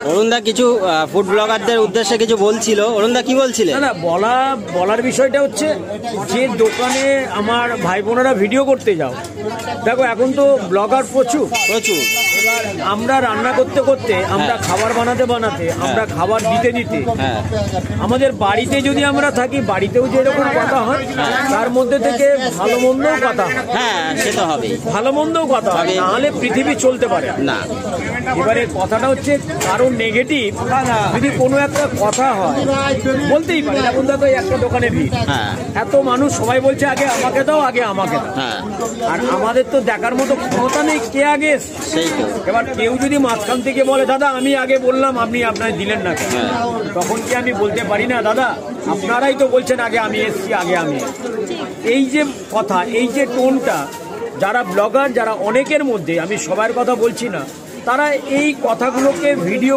অরুণদা কিছু ফুড ব্লগারদের উদ্দেশ্যে কিছু বলছিল। অরুণদা কি বলছিলেন? না বলার বিষয়টা হচ্ছে যে দোকানে আমার ভাই বোনেরা ভিডিও করতে যাও, দেখো এখন তো ব্লগার প্রচুর এবার আমরা রান্না করতে করতে, আমরা খাবার বানাতে বানাতে, আমরা খাবার দিতে দিতে, আমাদের বাড়িতে যদি আমরা থাকি, বাড়িতেও যেরকম কথা হয় তার মধ্যে থেকে ভালো মন্দও কথা হয়। হ্যাঁ, সেটা হবে, ভালো মন্দও কথা হয়, নাহলে পৃথিবী চলতে পারে না। এবারে কথাটা হচ্ছে কারণ নেগেটিভ যদি কোনো একটা কথা হয় বলতেই পারে, এখন দেখো একটা দোকানে ভিড়, এত মানুষ, সবাই বলছে আগে আমাকে দাও, আগে আমাকে দাও, আর আমাদের তো দেখার মতো ক্ষমতা নেই কে আগে। এবার কেউ যদি মাঝখান থেকে বলে দাদা আমি আগে বললাম, আপনি আপনার দিলেন না, তখন কি আমি বলতে পারি না দাদা আপনারাই তো বলছেন আগে আমি এসছি, আগে আমি। এই যে কথা, এই যে টোনটা, যারা ব্লগার, যারা অনেকের মধ্যে, আমি সবার কথা বলছি না, তারা এই কথাগুলোকে ভিডিও